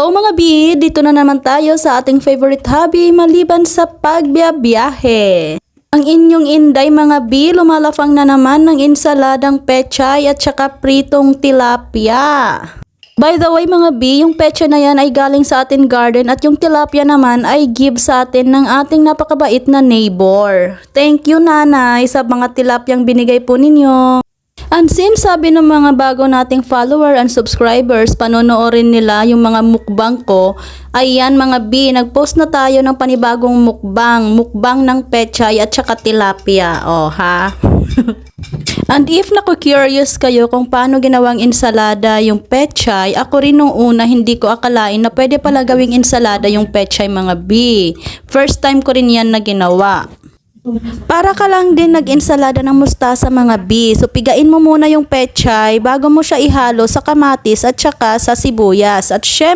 Hello mga B! Dito na naman tayo sa ating favorite hobby maliban sa pagbiyabiyahe. Ang inyong inday mga B, lumalafang na naman ng insaladang pechay at saka pritong tilapia. By the way mga B, yung pechay na yan ay galing sa ating garden at yung tilapia naman ay give sa atin ng ating napakabait na neighbor. Thank you nanay sa mga tilapyang binigay po ninyo. And since sabi ng mga bago nating follower and subscribers, panonoorin nila yung mga mukbang ko, ayan mga B, nagpost na tayo ng panibagong mukbang ng pechay at saka tilapia. Oh ha? And if naku-curious kayo kung paano ginawang ensalada yung pechay, ako rin nung una hindi ko akalain na pwede pala gawing ensalada yung pechay mga B. First time ko rin yan na ginawa. Para ka lang din nag-ensalada ng mustasa mga B. So pigain mo muna yung pechay bago mo siya ihalo sa kamatis at saka sa sibuyas. At